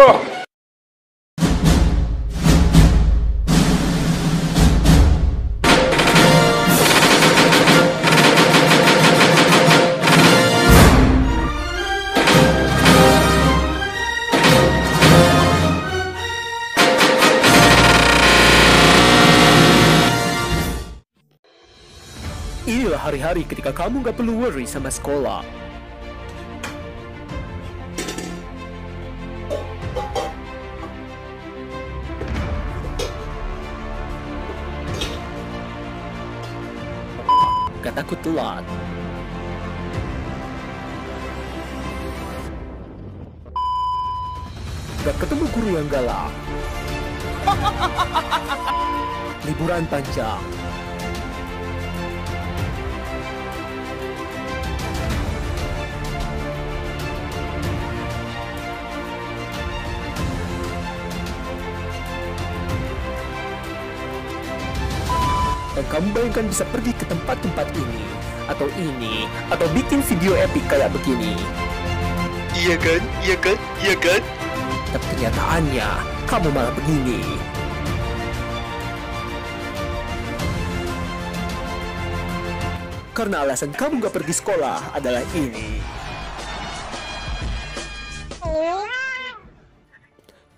Inilah hari-hari ketika kamu gak perlu worry sama sekolah. Gak takut telat. Gak ketemu guru yang galak. Liburan panjang. Dan kamu bayangkan bisa pergi ke tempat-tempat ini, atau bikin video epic kayak begini. Iya kan? Iya kan? Iya kan? Tapi kenyataannya, kamu malah begini. Karena alasan kamu gak pergi sekolah adalah ini.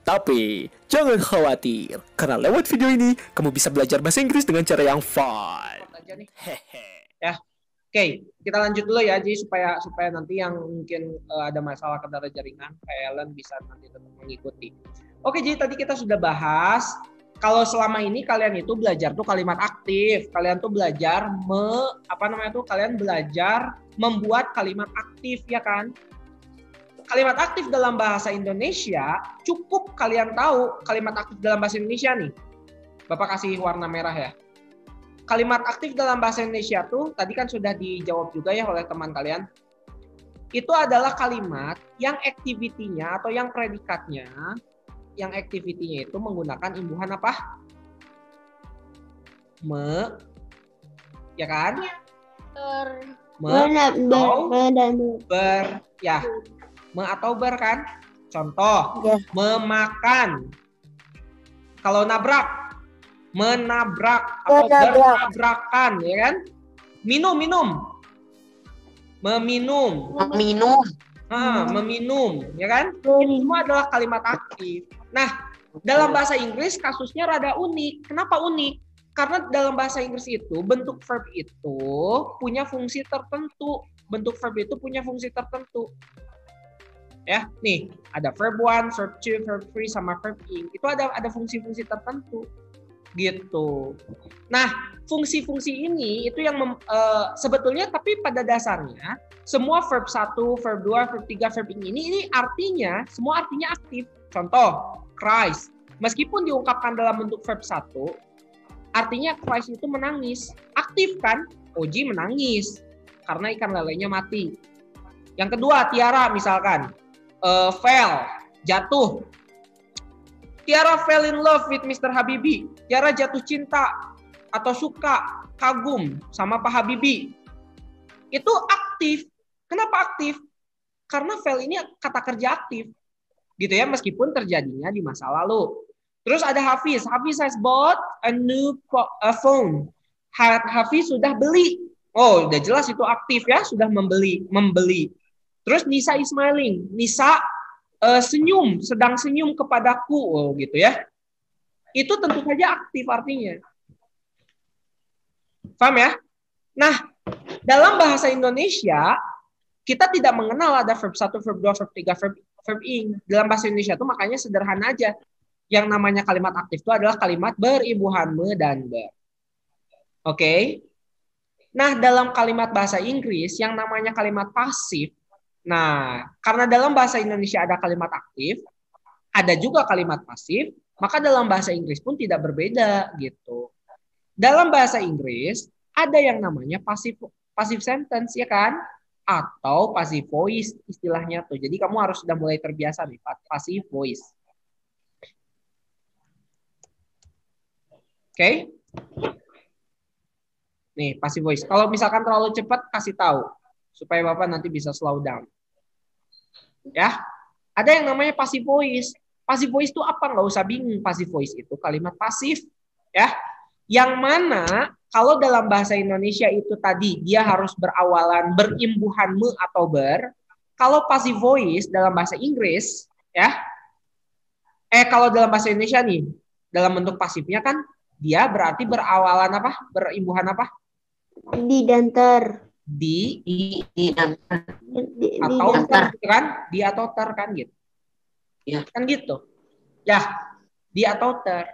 Tapi, jangan khawatir, karena lewat video ini, kamu bisa belajar bahasa Inggris dengan cara yang fun. Hehe. Ya, oke, kita lanjut dulu ya, jadi supaya nanti yang mungkin ada masalah kendala jaringan, kalian bisa nanti tetap mengikuti. Oke, jadi tadi kita sudah bahas, kalau selama ini kalian itu belajar tuh kalimat aktif, kalian tuh belajar kalian belajar membuat kalimat aktif, ya kan? Kalimat aktif dalam bahasa Indonesia, cukup kalian tahu kalimat aktif dalam bahasa Indonesia nih. Bapak kasih warna merah ya. Kalimat aktif dalam bahasa Indonesia tuh, tadi kan sudah dijawab juga ya oleh teman kalian. Itu adalah kalimat yang activity-nya atau yang predikatnya, yang activity-nya itu menggunakan imbuhan apa? Ya kan? Ya. Atau ber kan? Contoh, ya. Memakan. Kalau menabrak atau bertabrakan, ya kan? Meminum. Meminum, ya kan? Itu semua adalah kalimat aktif. Nah, dalam bahasa Inggris kasusnya rada unik. Kenapa unik? Karena dalam bahasa Inggris itu bentuk verb itu punya fungsi tertentu. Ya, nih ada verb 1, verb 2, verb 3 sama verb ing. Itu ada fungsi-fungsi tertentu gitu. Nah, fungsi-fungsi ini itu yang sebetulnya tapi pada dasarnya semua verb 1, verb 2, verb 3, verb ing ini semua artinya aktif. Contoh, cries. Meskipun diungkapkan dalam bentuk verb 1, artinya cries itu menangis. Aktif kan? Oji menangis karena ikan lelenya mati. Yang kedua, Tiara misalkan. Fell, jatuh. Tiara fell in love with Mr. Habibie. Tiara jatuh cinta atau suka, kagum sama Pak Habibie. Itu aktif. Kenapa aktif? Karena fell ini kata kerja aktif. Gitu ya, meskipun terjadinya di masa lalu. Terus ada Hafiz. Hafiz has bought a new phone. Hafiz sudah beli. Oh, udah jelas itu aktif ya, sudah membeli. Terus Nisa is smiling. Nisa sedang senyum kepadaku. Oh, gitu ya. Itu tentu saja aktif artinya. Paham ya? Nah, dalam bahasa Indonesia, kita tidak mengenal ada verb 1, verb 2, verb 3, verb ing. Dalam bahasa Indonesia itu makanya sederhana aja. Yang namanya kalimat aktif itu adalah kalimat beribuhan me dan ber. Oke? Nah, dalam kalimat bahasa Inggris, yang namanya kalimat pasif, nah, karena dalam bahasa Indonesia ada kalimat aktif, ada juga kalimat pasif, maka dalam bahasa Inggris pun tidak berbeda gitu. Dalam bahasa Inggris ada yang namanya passive sentence, ya kan? Atau passive voice istilahnya tuh. Jadi kamu harus sudah mulai terbiasa nih passive voice. Oke? Nih, passive voice. Kalau misalkan terlalu cepat kasih tahu supaya Bapak nanti bisa slow down. Ya, ada yang namanya passive voice. Passive voice itu apa? Nggak usah bingung. Passive voice itu kalimat pasif. Ya. Yang mana kalau dalam bahasa Indonesia itu tadi dia harus berawalan berimbuhan me atau ber. Kalau passive voice dalam bahasa Inggris, ya. Kalau dalam bahasa Indonesia nih, dalam bentuk pasifnya kan dia berarti berawalan apa? Berimbuhan apa? Di dan ter. Di dan atau dan ter gitu kan? Di atau ter kan gitu. Ya. Kan gitu. Ya, di atau ter.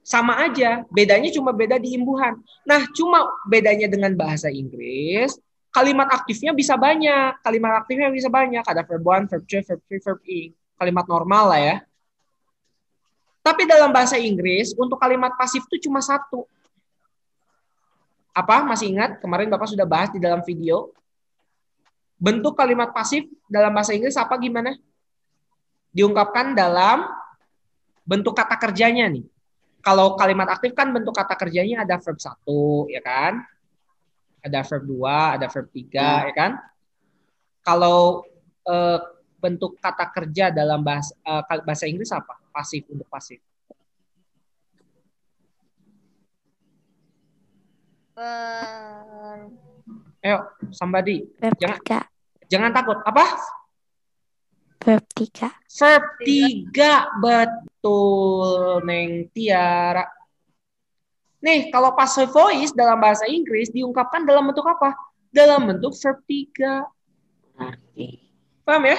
Sama aja, bedanya cuma beda di imbuhan. Nah, cuma bedanya dengan bahasa Inggris, kalimat aktifnya bisa banyak. Kalimat aktifnya bisa banyak. Ada verb 1, verb 2, verb 3, verb ing. Kalimat normal lah ya. Tapi dalam bahasa Inggris, untuk kalimat pasif itu cuma satu. Apa? Masih ingat? Kemarin Bapak sudah bahas di dalam video. Bentuk kalimat pasif dalam bahasa Inggris apa gimana? Diungkapkan dalam bentuk kata kerjanya nih. Kalau kalimat aktif kan bentuk kata kerjanya ada verb 1, ya kan? Ada verb 2, ada verb 3, ya kan? Kalau bentuk kata kerja dalam bahasa Inggris apa? Pasif, untuk pasif. Ayo, somebody. Jangan takut. Apa? Verb 3. Verb 3, betul, Neng Tiara. Nih, kalau passive voice dalam bahasa Inggris diungkapkan dalam bentuk apa? Dalam bentuk verb 3. Paham ya?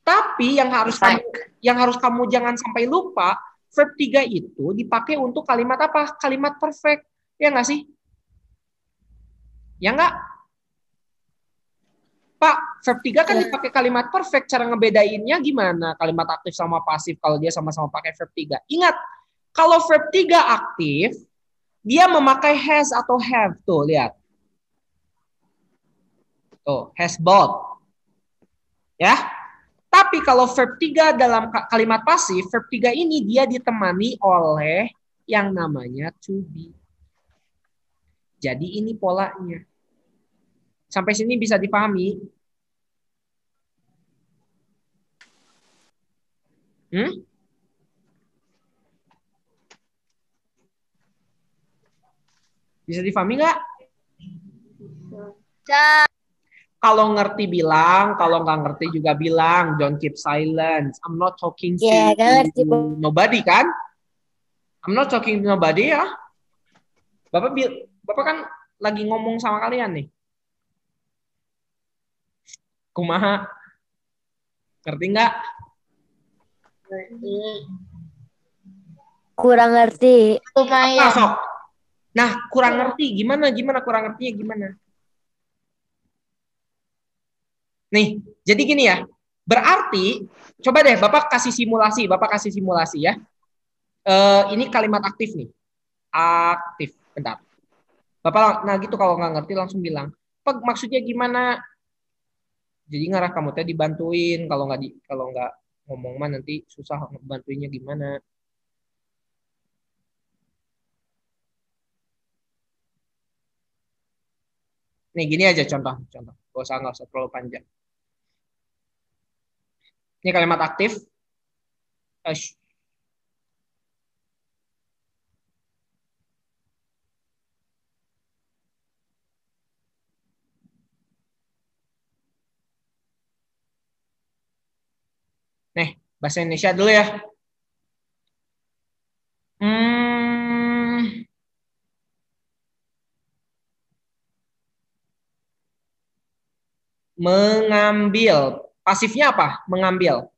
Tapi yang harus kamu jangan sampai lupa, verb 3 itu dipakai untuk kalimat apa? Kalimat perfect. Ya nggak sih? Ya nggak? Pak, verb 3 kan dipakai kalimat perfect. Cara ngebedainnya gimana? Kalimat aktif sama pasif kalau dia sama-sama pakai verb 3. Ingat, kalau verb 3 aktif, dia memakai has atau have. Tuh, lihat. Tuh, has both. Ya. Tapi kalau verb 3 dalam kalimat pasif, verb 3 ini dia ditemani oleh yang namanya to be. Jadi ini polanya. Sampai sini bisa dipahami? Bisa dipahami nggak? Kalau ngerti bilang, kalau nggak ngerti juga bilang. Don't keep silence. I'm not talking to nobody kan? I'm not talking to nobody ya. Bapak kan lagi ngomong sama kalian nih. Kumaha? Ngerti nggak? Kurang ngerti. Lumayan. Nah, kurang ngerti. Gimana kurang ngertinya gimana? Nih, jadi gini ya. Berarti, coba deh Bapak kasih simulasi ya. Ini kalimat aktif nih. Aktif. Bentar. Bapak, nah gitu kalau nggak ngerti langsung bilang. Pak, maksudnya gimana? Jadi ngarah kamu teh dibantuin. Kalau nggak ngomong mah nanti susah bantuinnya gimana. Nih gini aja contoh. Nggak usah terlalu panjang. Ini kalimat aktif. Nih, bahasa Indonesia dulu ya. Mengambil. Pasifnya apa? Mengambil.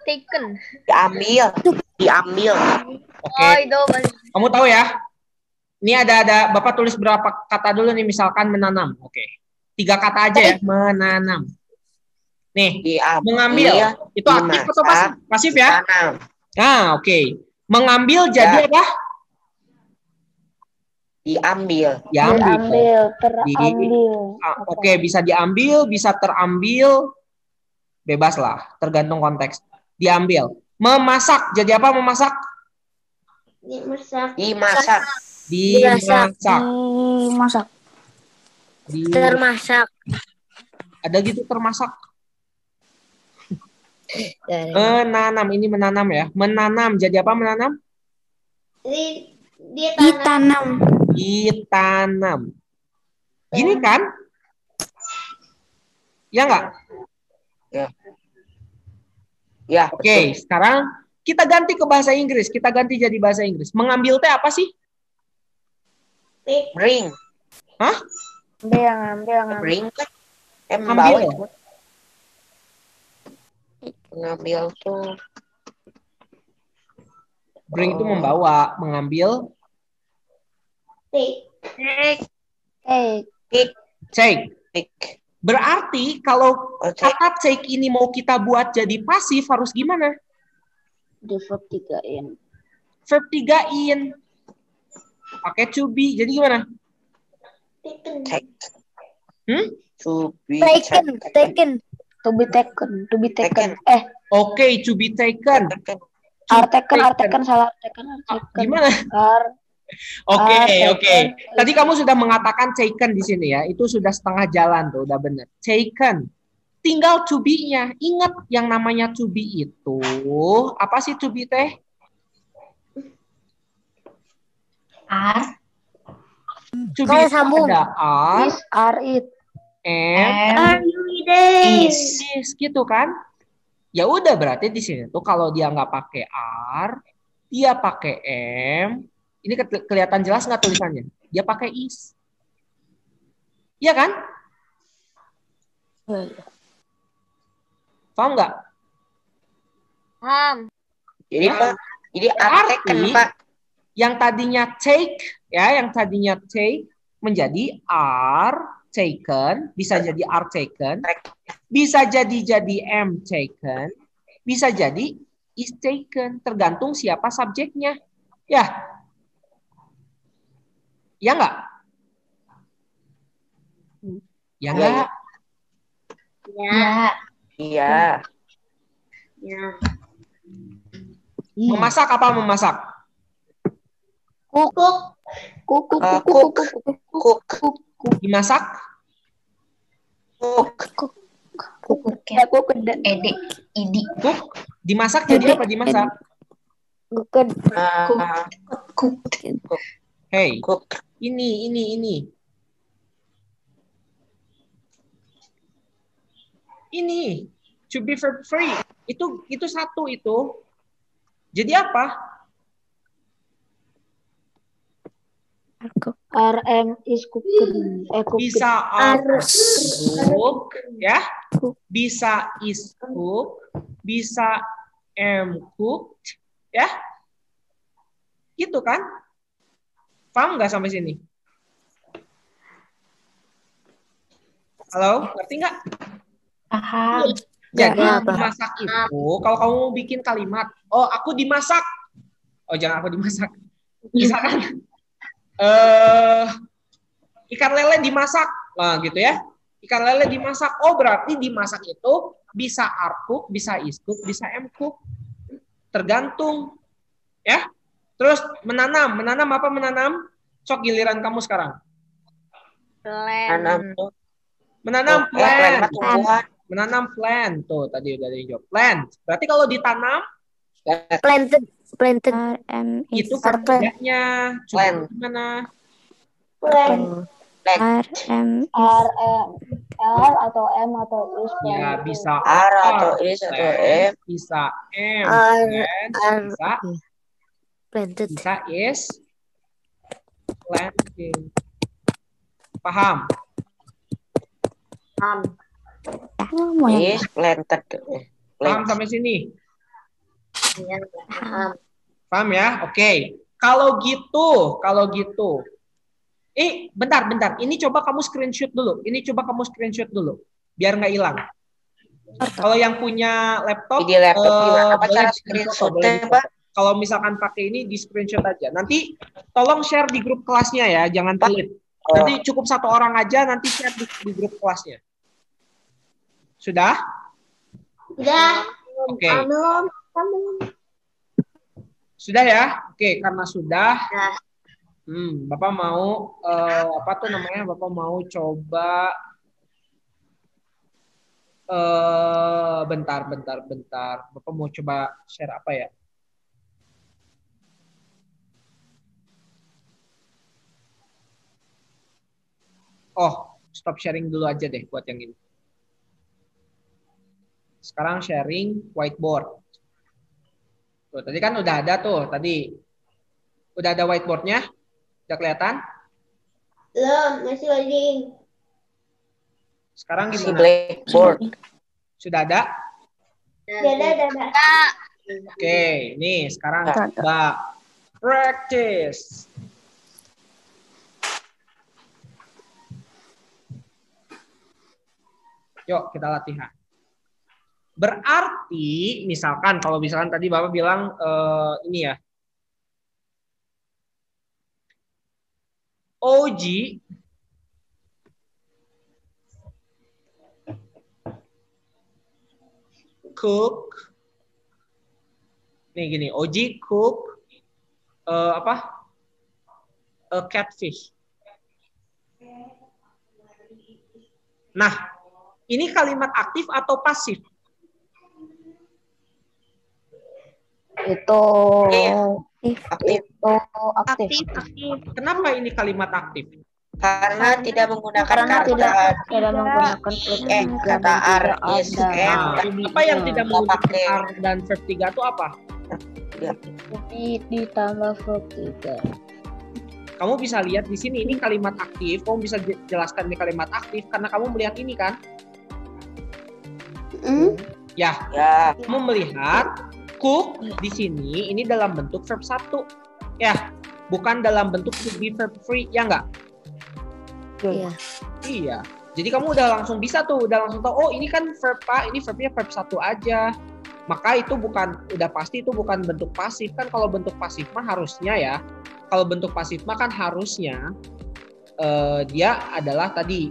Taken. Diambil. Oke. Kamu tahu ya? Ini ada Bapak tulis berapa kata dulu nih, misalkan menanam. Oke. 3 kata aja ya, menanam. Nih, mengambil. Itu aktif atau pasif? Pasif ya? Nah, oke. Mengambil jadi apa? Diambil. Terambil. Oke, bisa diambil, bisa terambil. Bebas lah, tergantung konteks. Diambil. Memasak, jadi apa memasak? Dimasak. Termasak. Ada gitu termasak. Menanam, ini menanam ya. Menanam, jadi apa menanam? Ditanam. Ditanam. Gini kan? Ya nggak? Ya. Oke, sekarang kita ganti ke bahasa Inggris. Kita ganti jadi bahasa Inggris. Mengambil teh apa sih? Bring. Hah? Ambil. Bring kan? Ambil. Bawa. Ngambil tuh. Bring itu membawa, mengambil. Take. Berarti kalau kata take ini mau kita buat jadi pasif harus gimana? Di verb 3-in. Verb 3-in. Pakai to be. Jadi gimana? Take. To be taken. Oke, to be taken. Arteken salah. Gimana? Oke. Tadi kamu sudah mengatakan taken di sini ya. Itu sudah setengah jalan tuh, udah benar. Taken. Tinggal to be-nya. Ingat yang namanya to be itu. Apa sih to be teh? To be itu ada are, It. and is gitu kan? Ya udah berarti di sini tuh kalau dia nggak pakai are, dia pakai am. Ini kelihatan jelas nggak tulisannya? Dia pakai is. Iya kan? Paham nggak? Paham. Jadi Pak, jadi arteken Pak. Yang tadinya take ya, yang tadinya take menjadi are taken, bisa jadi are taken, bisa jadi am taken, bisa jadi is taken, tergantung siapa subjeknya. Ya. Ya nggak? Ya nggak? Iya. Memasak apa memasak? Cook. Dimasak? Cook. Cook. Dimasak jadi apa dimasak? Hey, ini. Ini to be verb free. Itu satu itu. Jadi apa? RM is cooking. Bisa are cook, ya. Bisa is cook, bisa am cooked, ya. Gitu kan? Paham nggak sampai sini? Halo, ngerti nggak? Paham. Jadi dimasak itu, kalau kamu mau bikin kalimat, oh aku dimasak. Oh jangan aku dimasak. Misalkan ikan lele dimasak, nah gitu ya. Ikan lele dimasak, oh berarti dimasak itu bisa are cook, bisa is cook, bisa am cook. Tergantung, ya. Terus menanam apa menanam? Sok giliran kamu sekarang. Menanam plant. Menanam plant. Tuh tadi udah dijawab. Plant. Berarti kalau ditanam Planted. itu kerjanya. Coba gimana? R atau M atau is. Ya bisa R atau is atau M. Bisa M. Bisa is. Planting. Paham? Is planted. Paham sampai sini? Paham ya? Oke. Kalau gitu. Bentar. Ini coba kamu screenshot dulu. Biar nggak hilang. Kalau yang punya laptop, di laptop gimana? Apa boleh cara screenshotnya, Pak? Kalau misalkan pakai ini di screenshot aja. Nanti tolong share di grup kelasnya ya, jangan pelit. Nanti cukup satu orang aja, nanti share di grup kelasnya. Sudah? Sudah. Oke. Sudah ya? Oke, karena sudah. Bapak mau Bapak mau coba Bentar. Bapak mau coba share apa ya? Oh, stop sharing dulu aja deh buat yang ini. Sekarang sharing whiteboard. Tuh, tadi kan udah ada tuh, tadi. Udah ada whiteboardnya? Udah kelihatan? Belum, masih loading. Sekarang Si gimana? blackboard. Sudah ada? Ada. Oke, nih sekarang Ada. coba practice. Yuk kita latihan. Berarti misalkan kalau misalkan tadi Bapak bilang ini ya. OG cook. Nih gini, OG cook a catfish. Nah, ini kalimat aktif atau pasif? Itu Aktif. aktif. Kenapa ini kalimat aktif? Karena tidak menggunakan Karena tidak menggunakan kata R, is, Nah, and, apa yang tidak nggak menggunakan pakai. R dan verb 3 itu apa? Ditambah verb 3. Kamu bisa lihat di sini ini kalimat aktif. Kamu bisa jelaskan di kalimat aktif karena kamu melihat ini kan? Ya, Ya, kamu melihat cook di sini ini dalam bentuk verb 1. Ya, bukan dalam bentuk to be verb 3, ya enggak? Iya. Iya. Jadi kamu udah langsung bisa tuh, udah langsung tahu, oh ini kan verb Pak, ini verbnya verb 1 aja. Maka itu udah pasti itu bukan bentuk pasif. Kan kalau bentuk pasif mah harusnya ya, kalau bentuk pasif mah kan harusnya dia adalah tadi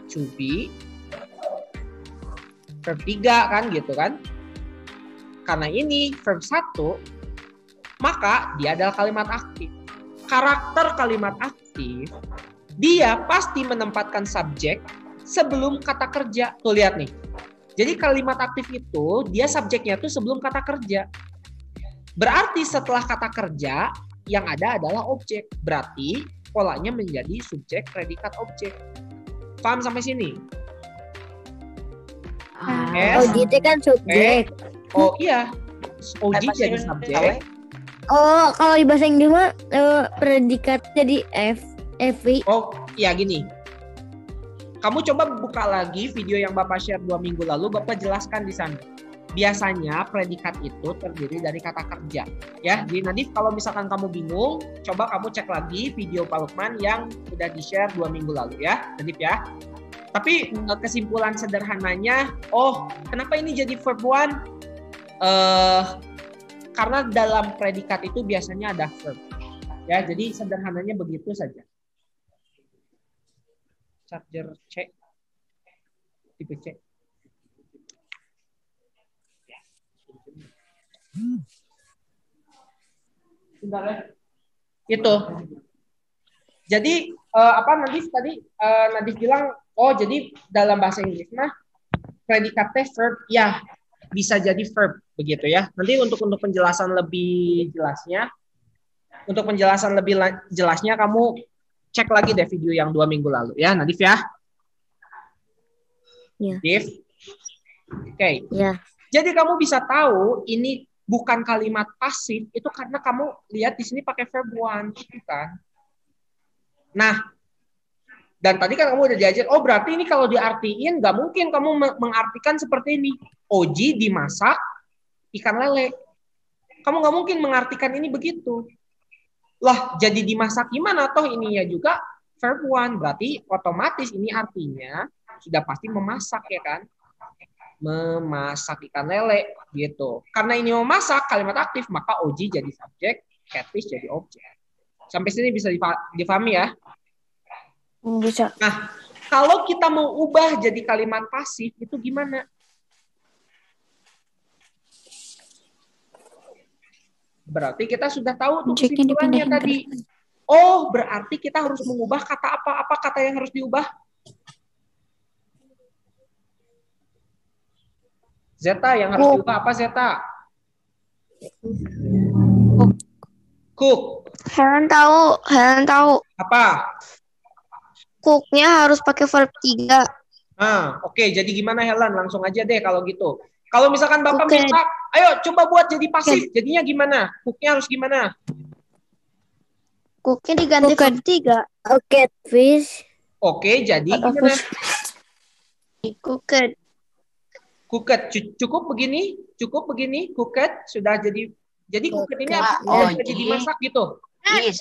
to be verb 3 kan gitu kan. Karena ini verb 1, maka dia adalah kalimat aktif. Karakter kalimat aktif, dia pasti menempatkan subjek sebelum kata kerja. Tuh lihat nih. Jadi kalimat aktif itu dia subjeknya tuh sebelum kata kerja. Berarti setelah kata kerja yang ada adalah objek. Berarti polanya menjadi subjek, predikat, objek. Paham sampai sini? S, OJT kan subjek. oh iya. OJ jadi subjek. Oh, kalau di bahasa Inggris mah predikat jadi FV. Oh, iya gini. Kamu coba buka lagi video yang Bapak share 2 minggu lalu, Bapak jelaskan di sana. Biasanya predikat itu terdiri dari kata kerja. Ya, jadi nanti kalau misalkan kamu bingung, coba kamu cek lagi video Pak Lukman yang udah di-share 2 minggu lalu ya, Nadif ya. Tapi kesimpulan sederhananya, oh, kenapa ini jadi verb 1? Karena dalam predikat itu biasanya ada verb. Ya, jadi sederhananya begitu saja. Charger C, tipe C. Bentar ya. Itu. Jadi Nadif tadi Nadif bilang, oh jadi dalam bahasa Inggris mah predikatnya verb, ya bisa jadi verb begitu ya. Nanti untuk penjelasan lebih jelasnya, kamu cek lagi deh video yang 2 minggu lalu ya, Nadif ya. Ya. Nadif. Oke. Ya. Jadi kamu bisa tahu ini bukan kalimat pasif itu karena kamu lihat di sini pakai verb 1 gitu kan. Nah, dan tadi kan kamu udah diajar, oh berarti ini kalau diartiin nggak mungkin kamu mengartikan seperti ini. OJ dimasak ikan lele. Kamu nggak mungkin mengartikan ini begitu. Lah, jadi dimasak gimana? Toh ininya juga verb 1. Berarti otomatis ini artinya sudah pasti memasak ya kan? Memasak ikan lele gitu. Karena ini memasak kalimat aktif, maka OJ jadi subjek, catfish jadi objek. Sampai sini bisa difahami ya? Bisa. Nah, kalau kita mau ubah jadi kalimat pasif itu gimana? Berarti kita sudah tahu tuh kesimpulannya tadi. Oh, berarti kita harus mengubah kata apa? Apa kata yang harus diubah? Zeta yang harus diubah apa Zeta? Cook. Helen tahu. Apa? Cooknya harus pakai verb 3. Oke. Jadi gimana Helen? Langsung aja deh kalau gitu. Kalau misalkan Bapak Cooked. minta, ayo coba buat jadi pasif. Jadinya gimana? Cooknya harus gimana? Cooknya diganti verb 3. A catfish. Oke, jadi gimana? Cooked. Cooked. Cukup begini? Cooked sudah jadi cooked ini Cooked. jadi dimasak gitu. Is.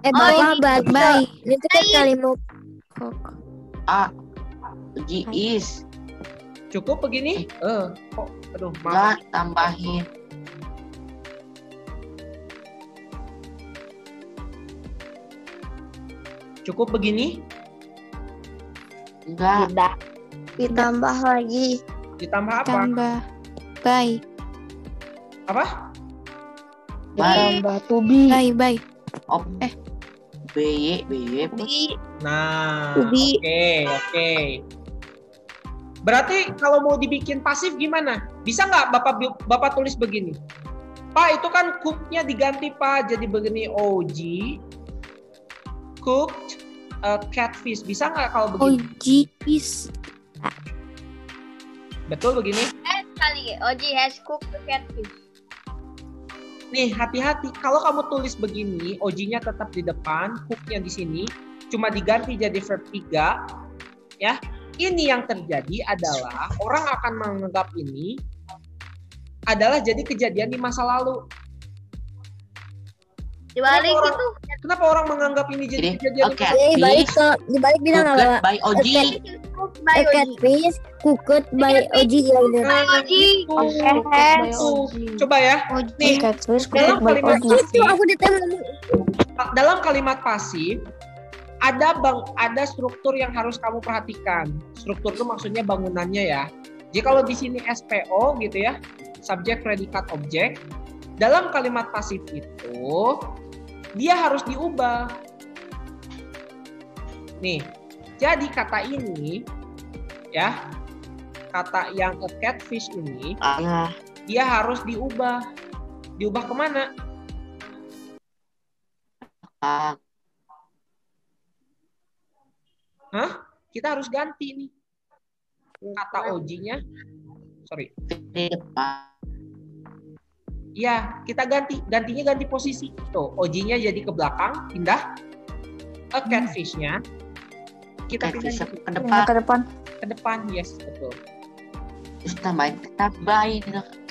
Bapak bye. Itu kan kalimat Uji is. Cukup begini? Kok aduh, Enggak, maaf. tambahin. Cukup begini? Enggak. Ditambah lagi. Ditambah apa? Tambah bye. Apa? Baik. tambah to be. Bye. Op. BY. Nah, To be. oke. Berarti kalau mau dibikin pasif gimana? Bisa nggak Bapak tulis begini? Pak, itu kan cooknya diganti Pak, jadi begini OG cooked catfish. Bisa nggak kalau begini? OG is. Betul begini? OG has cooked the catfish. Nih, hati-hati. Kalau kamu tulis begini, OG-nya tetap di depan, cooknya di sini, cuma diganti jadi verb 3, ya. Ini yang terjadi adalah orang akan menganggap ini adalah jadi kejadian di masa lalu. Dibalik Kenapa itu. Kenapa orang menganggap ini jadi Jadi, kejadian oke. Dibalik bilang Cooked apa? by OG. A catfish cooked by OG ya benar. Nah, gitu. Coba ya. Nih, Catfish dalam kalimat Itu pasif, aku ditanya. dalam kalimat pasif ada struktur yang harus kamu perhatikan. Struktur itu maksudnya bangunannya ya. Jadi kalau di sini SPO gitu ya, subjek, predikat, objek. Dalam kalimat pasif itu dia harus diubah. Nih, jadi kata ini ya, kata yang a catfish ini dia harus diubah. Diubah kemana? Kita harus ganti nih kata OG-nya. Sorry. Ya, kita gantinya ganti posisi. Tuh, OG-nya jadi ke belakang, pindah. A catfish-nya kita pindah Ke depan. ke depan. Yes, betul. Terus tambahin.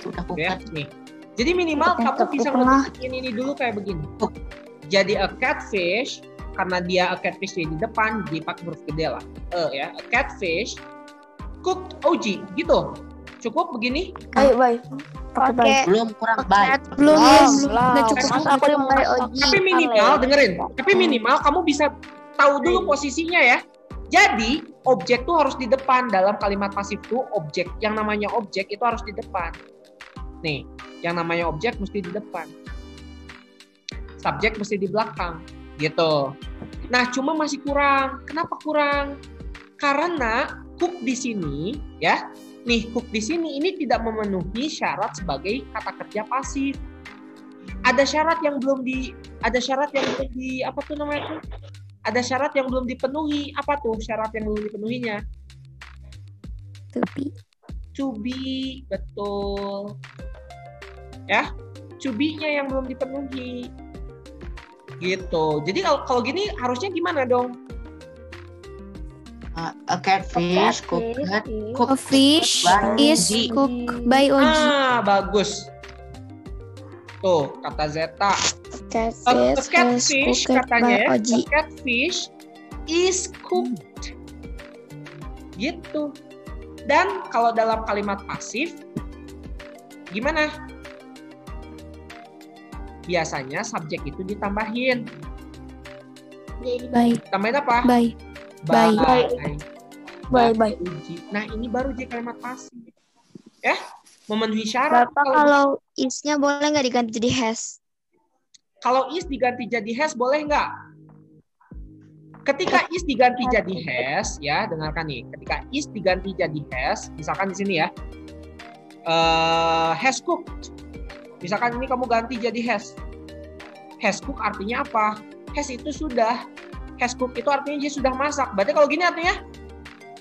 Udah Ya, cooked. nih. Jadi minimal kamu bisa ngebikin ini dulu kayak begini. Jadi a catfish, karena dia a catfish di depan, dipakai huruf gede lah. Ya, a catfish cooked OG gitu. Cukup begini? Bye. Oke. Belum kurang baik. Belum. Udah Udah cukup. Aku dimulai OG. Tapi minimal dengerin. Tapi minimal kamu bisa tahu dulu posisinya ya. Jadi objek tuh harus di depan dalam kalimat pasif tuh objek. Yang namanya objek itu harus di depan. Nih, yang namanya objek mesti di depan. Subjek mesti di belakang, gitu. Nah, cuma masih kurang. Kenapa kurang? Karena cook di sini, ya. Nih, cook di sini ini tidak memenuhi syarat sebagai kata kerja pasif. Ada syarat yang belum di apa tuh namanya tuh? Ada syarat yang belum dipenuhi. Apa tuh syarat yang belum dipenuhinya? To be, betul. Ya, to be-nya yang belum dipenuhi. Gitu. Jadi kalau gini harusnya gimana dong? A catfish cooked. A fish is cooked by OG. Bagus. Tuh, kata Zeta. A catfish katanya ya. A catfish is cooked. Gitu. Dan kalau dalam kalimat pasif gimana? Biasanya subjek itu ditambahin. Bye. Tambahin apa? Bye. Bye. Uji. Nah, ini baru jadi kalimat pasif. Ya, memenuhi syarat. Bapak kalau is-nya boleh nggak diganti jadi has? Kalau is diganti jadi has boleh nggak? Ketika is diganti jadi has, ya dengarkan nih. Ketika is diganti jadi has, misalkan di sini ya, has cooked. Misalkan ini kamu ganti jadi has. Has cooked artinya apa? Has itu sudah. Has cooked itu artinya dia sudah masak. Berarti kalau gini artinya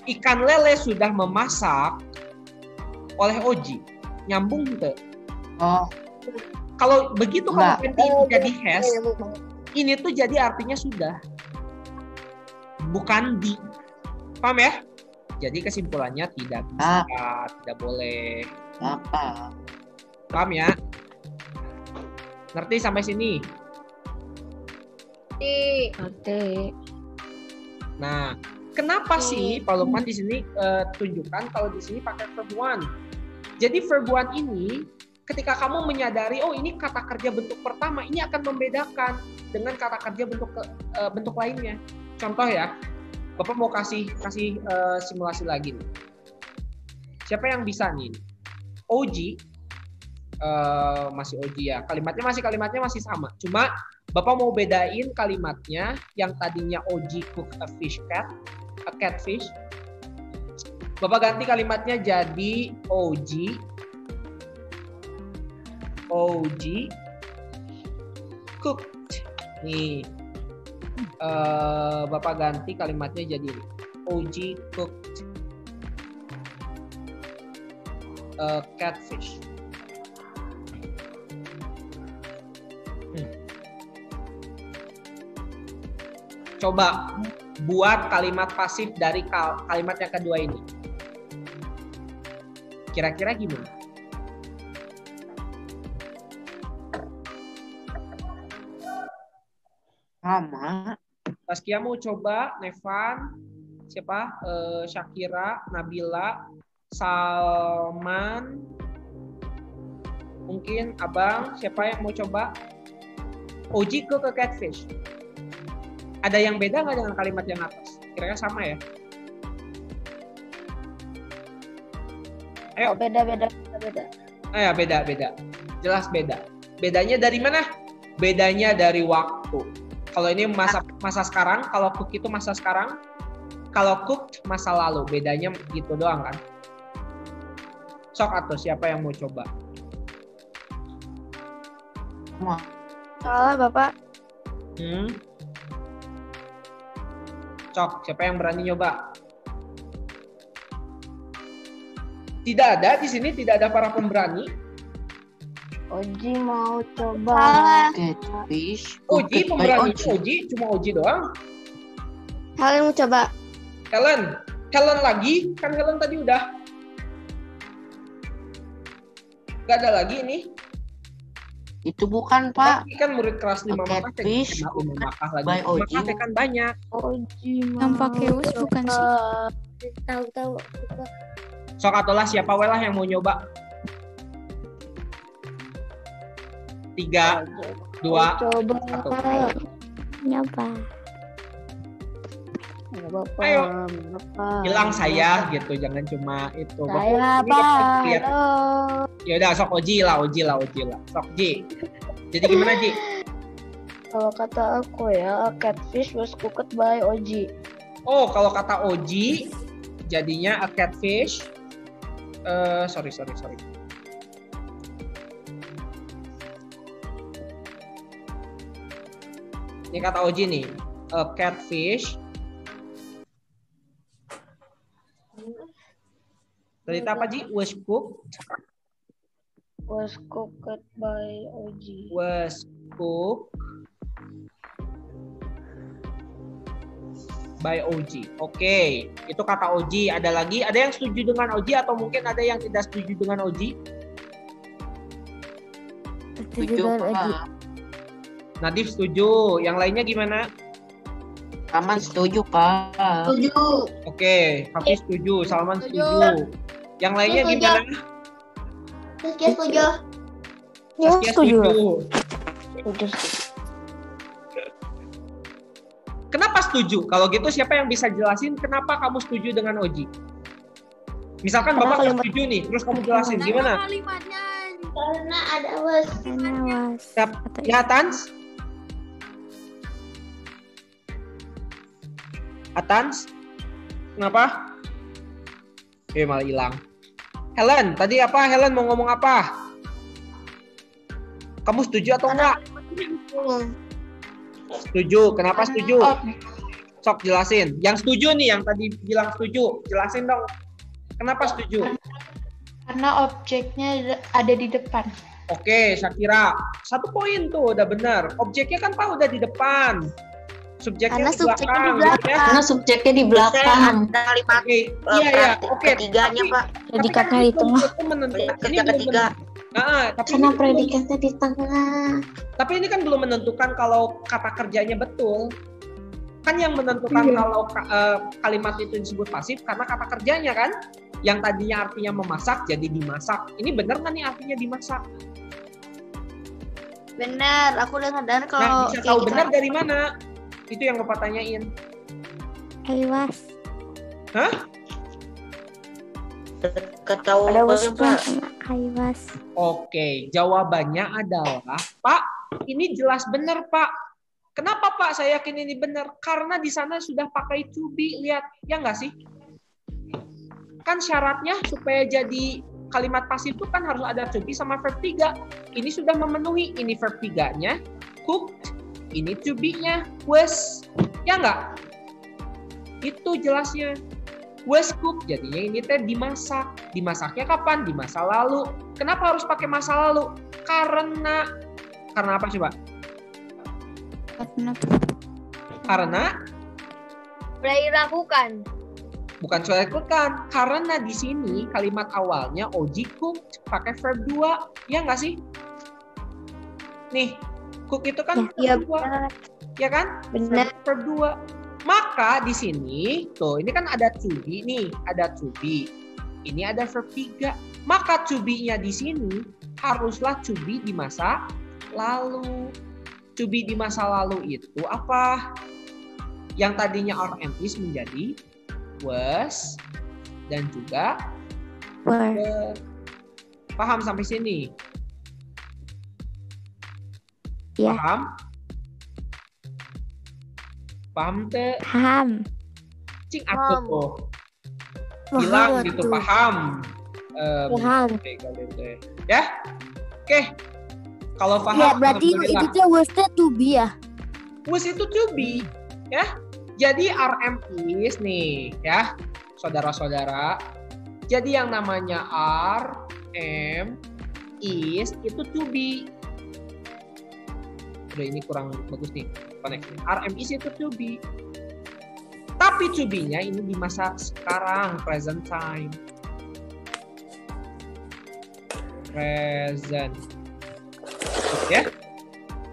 ikan lele sudah memasak oleh Oji. Nyambung gitu. Oh, Kalau begitu kamu Enggak. ganti jadi has, ini tuh jadi artinya sudah. Bukan di. Paham ya? Jadi kesimpulannya tidak bisa, tidak boleh. apa? Paham ya? Ngerti sampai sini? Ngerti. Nah, kenapa sih Pak Lukman di sini tunjukkan kalau di sini pakai verb one? Jadi verb one ini ketika kamu menyadari oh ini kata kerja bentuk pertama, ini akan membedakan dengan kata kerja bentuk lainnya. Contoh ya, Bapak mau kasih simulasi lagi nih. Siapa yang bisa nih? Oji, masih Oji ya. Kalimatnya masih sama. Cuma Bapak mau bedain kalimatnya yang tadinya Oji cook a catfish. Bapak ganti kalimatnya jadi Oji cooked. Nih. Bapak ganti kalimatnya jadi Oji cooked catfish. Coba buat kalimat pasif dari kalimat yang kedua ini. Kira-kira gimana? Sama. Saskia mau coba, Nevan, siapa? Syakira, Nabila, Salman, mungkin Abang, siapa yang mau coba? Oji ke catfish. Ada yang beda nggak dengan kalimat yang atas? Kira-kira sama ya? Ayo. Beda. Ya beda. Jelas beda. Bedanya dari mana? Bedanya dari waktu. Kalau ini masa sekarang, kalau cook itu masa sekarang, kalau cooked masa lalu. Bedanya gitu doang kan? Sok atau siapa yang mau coba? Salah, Bapak. Cok, siapa yang berani nyoba? Tidak ada di sini, tidak ada para pemberani. Oji mau coba. Salah. Catfish. Oji cooked by pemberani, Oji. Oji cuma Oji doang. Kalian mau coba? Helen lagi, kan Helen tadi udah. Gak ada lagi ini. Itu bukan, Pak. Tapi kan murid kelas 5 Catfish makah lagi. by Oji. Makah kan banyak. Oji Yang pakai us bukan sih? Tahu. Sok atulah siapa welah yang mau nyoba? 3, 2, Coba. 1. Nyapa. Ayo. Bilang saya gitu, jangan cuma itu. Saya Ini Pak. lihat. Ya udah sok Oji lah. Sok Ji. Jadi gimana Ji? Kalau kata aku ya, catfish was cooked by Oji. Oh, kalau kata Oji jadinya a catfish. Sorry. Ini kata Oji nih, a catfish. Cerita apa Ji? Was cooked by Oji. Was cooked by Oji. Oke, itu kata Oji. Ada lagi? Ada yang setuju dengan Oji atau mungkin ada yang tidak setuju dengan Oji? Setuju dengan Oji. Nadif setuju. Yang lainnya gimana? Aman setuju, Pak. Oke, Hafiz setuju. Salman setuju. Yang lainnya Setuju. gimana? Saskia setuju. Saskia setuju. Kenapa setuju? Kalau gitu siapa yang bisa jelasin kenapa kamu setuju dengan Oji? Misalkan Karena Bapak kalimat- setuju nih, terus kamu jelasin gimana? Karena ada was. Ya, Tans? Atans? Kenapa? Malah hilang. Helen, tadi apa? Helen mau ngomong apa? Kamu setuju atau enggak? Setuju. Kenapa setuju? Sok jelasin. Yang setuju nih, yang tadi bilang setuju. Jelasin dong. Kenapa setuju? Karena objeknya ada di depan. Oke, Syakira. 1 poin tuh, udah bener. Objeknya kan Pak udah di depan. Subjeknya Karena di belakang. Ya? Karena subjeknya di belakang. Kalimat Oke, iya. Oke. ketiganya, Tapi- Pak. Predikatnya di tengah. Itu menentukan. Kerja Ini belum ketiga. tapi Karena ini belum- predikatnya di tengah. Tapi ini kan belum menentukan kalau kata kerjanya betul. Kan yang menentukan kalau kalimat itu disebut pasif karena kata kerjanya kan. Yang tadinya artinya memasak jadi dimasak. Ini benar nggak nih artinya dimasak? Benar, aku udah sadar Nah, kalau bisa kayak tahu gitu. benar dari mana? Itu yang Bapak tanyain. Aiwas. Ketahuan, Ada Pak. waspa sama Aiwas. Oke, jawabannya adalah, Pak, ini jelas benar, Pak. Kenapa, Pak? Saya yakin ini benar. Karena di sana sudah pakai to be. Lihat, ya nggak sih? Kan syaratnya supaya jadi kalimat pasif itu kan harus ada to be sama verb 3. Ini sudah memenuhi. Ini verb 3-nya, cooked. Ini to be-nya, was. Ya nggak? Itu jelasnya. Was cooked, jadinya ini teh dimasak. Dimasaknya kapan? Di masa lalu. Kenapa harus pakai masa lalu? Karena apa coba? Karena Sudah dilakukan. bukan sudah dilakukan. Karena di sini kalimat awalnya Oji cooked pakai verb 2. Ya nggak sih? Nih, cook itu kan Iya, verb 2. Ya kan? Benar. Verb 2. Maka di sini, tuh ini kan ada to be nih, ada to be. Ini ada verb 3. Maka to be-nya di sini haruslah to be di masa lalu. To be di masa lalu itu apa? Yang tadinya are and is menjadi was dan juga were. Paham sampai sini? Iya. Paham? Paham teh? Paham. Cing aku tuh. Paham Bilang atuh. gitu paham. Paham. Oke, kalau itu ya. Oke. Kalau paham Ya, berarti alhamdulillah. itu tuh wasnya to be ya. Was itu to be, ya. Jadi RM is nih, ya, saudara-saudara. Jadi yang namanya are, am, is itu to be. Udah ini kurang bagus nih koneksi. RM is itu to be. Tapi to be-nya ini di masa sekarang, present time. Present. Ya.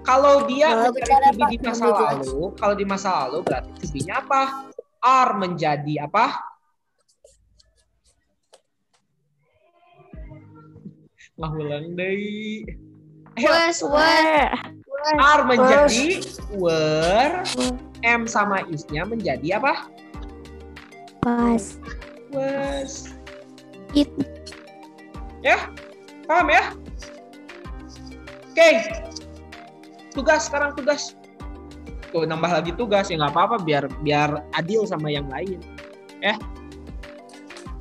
Kalau dia Kalau mencari bicara to be di Pak, masa lebih jelas. lalu, kalau di masa lalu berarti to be-nya apa? Are menjadi apa? Ngahulang deui. Was. Are menjadi were, am sama is-nya menjadi apa? Pas. Was. It. Ya? Paham ya? Oke. Tugas sekarang tugas. Tuh nambah lagi tugas ya nggak apa-apa biar adil sama yang lain. Ya.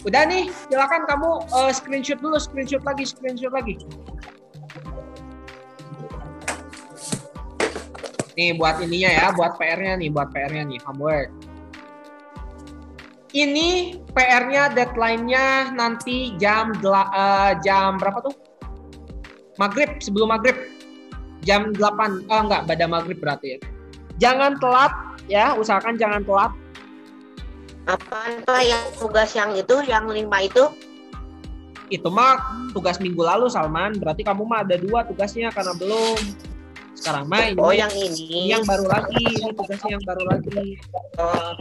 Udah nih, silakan kamu screenshot dulu, screenshot lagi. Nih buat ininya ya, buat PR-nya nih, homework. Ini PR-nya deadline-nya nanti jam berapa tuh? Maghrib, sebelum maghrib. Jam 8, enggak, pada maghrib berarti ya. Jangan telat ya, usahakan jangan telat. Apaan, Pak, yang tugas yang itu, yang 5 itu? Itu mah tugas minggu lalu, Salman. Berarti kamu mah ada 2 tugasnya karena belum. Sekarang mah ini, Oh, yang ini ini. yang baru lagi, ini tugasnya yang baru lagi. Oh,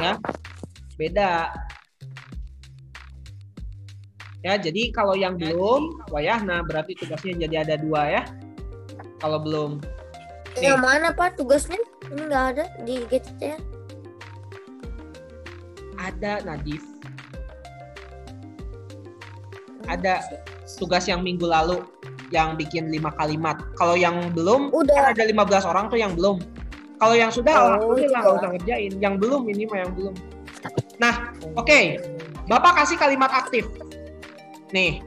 Ya, beda. Ya, jadi kalau yang belum, wayahna berarti tugasnya jadi ada 2 ya. Kalau belum. Yang mana Pak tugasnya? Ini nggak ada di GCC. Ada Nadif. Ada tugas yang minggu lalu yang bikin 5 kalimat. Kalau yang belum, Udah. kan ada 15 orang tuh yang belum. Kalau yang sudah, alhamdulillah nggak gitu. usah ngerjain. Yang belum, ini mah yang belum. Nah, oke. Bapak kasih kalimat aktif. Nih,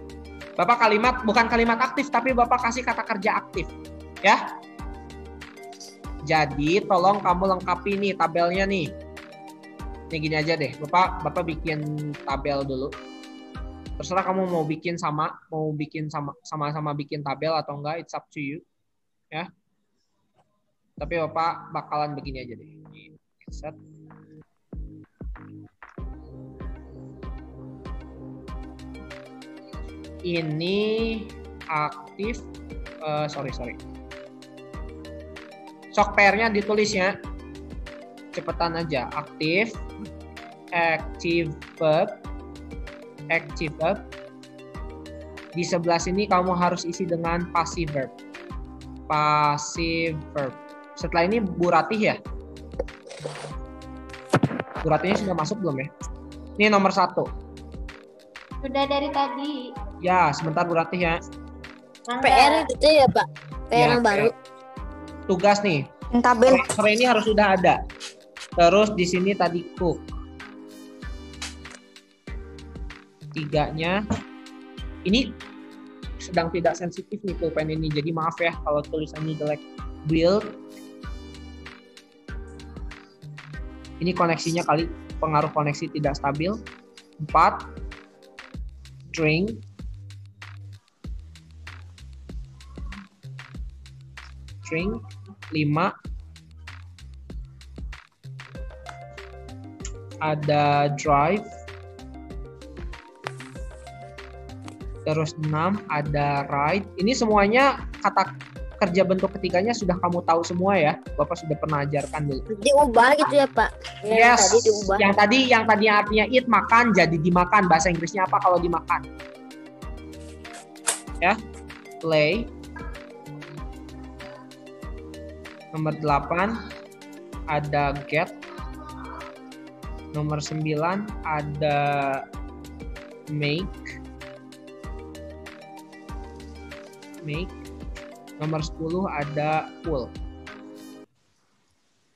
Bapak bukan kalimat aktif, tapi Bapak kasih kata kerja aktif. Ya. Jadi, tolong kamu lengkapi nih tabelnya nih. Nih gini aja deh, Bapak bikin tabel dulu. Terserah kamu mau bikin sama-sama bikin tabel atau enggak, it's up to you. Ya. Tapi Bapak bakalan begini aja deh. Set. Ini aktif, sorry. Sok PR-nya ditulis ya. Cepetan aja. Aktif, active verb. Di sebelah sini kamu harus isi dengan passive verb. Setelah ini Bu Ratih ya. Bu Ratihnya sudah masuk belum ya? Ini nomor 1. Sudah dari tadi. Ya, sebentar Bu Ratih ya. PR itu ya Pak. PR yang baru. Tugas nih. Tabel. Sore ini harus sudah ada. Terus di sini tadi cook. 3-nya. Ini sedang tidak sensitif nih pulpen ini. Jadi maaf ya kalau tulisannya jelek. Build. Ini koneksinya kali, pengaruh koneksi tidak stabil. 4. Drink. Drink. 5. Ada drive. Terus 6 ada ride. Ini semuanya kata kerja bentuk ketiganya sudah kamu tahu semua ya. Bapak sudah pernah ajarkan dulu. Diubah gitu ya Pak. Yes. Tadi diubah. Yang tadi artinya eat, makan, jadi dimakan. Bahasa Inggrisnya apa kalau dimakan? Ya. Play. Nomor 8 ada get. Nomor 9 ada make. Nomor 10 ada pull.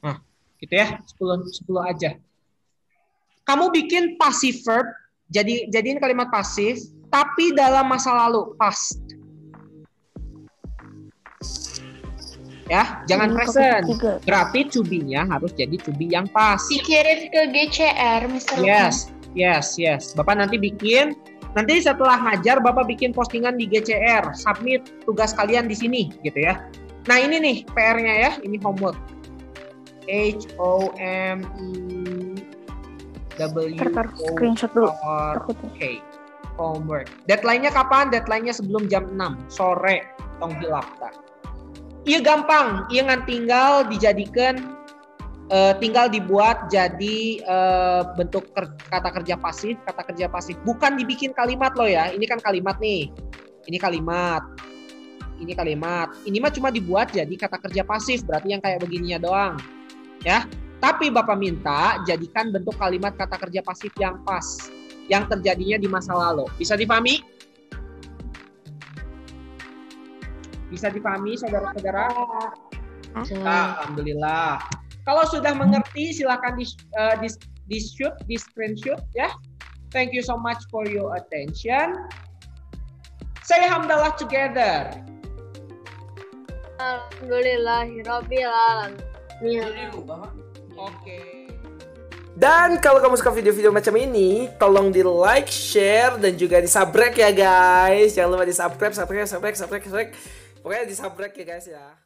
Nah, gitu ya. 10 aja. Kamu bikin passive verb, jadiin kalimat pasif tapi dalam masa lalu, past. Ya, jangan present. Berarti to be-nya harus jadi to be yang past. Dikirim ke GCR, Mr. Yes. Bapak nanti bikin. Nanti setelah ngajar, Bapak bikin postingan di GCR, submit tugas kalian di sini, gitu ya. Nah ini nih PR-nya ya, ini homework. Screenshot dulu. H-O-M-E-W-O-R-K. Homework. Deadline-nya kapan? Deadline-nya sebelum jam 6 sore. Tong hilapta. Iya gampang, iya ngan tinggal dijadikan. Tinggal dibuat jadi bentuk kata kerja pasif, bukan dibikin kalimat loh ya. Ini kan kalimat nih. Ini kalimat. Ini mah cuma dibuat jadi kata kerja pasif, berarti yang kayak begininya doang. Ya. Tapi Bapak minta jadikan bentuk kalimat kata kerja pasif yang pas, yang terjadinya di masa lalu. Bisa dipahami? Bisa dipahami saudara-saudara? Alhamdulillah. Kalau sudah mengerti, silakan di screenshot ya. Thank you so much for your attention. Say hamdalah together. Alhamdulillahirabbil alamin. Oke. Dan kalau kamu suka video-video macam ini, tolong di like, share, dan juga di subscribe ya guys. Jangan lupa di subscribe. Pokoknya di subscribe ya guys ya.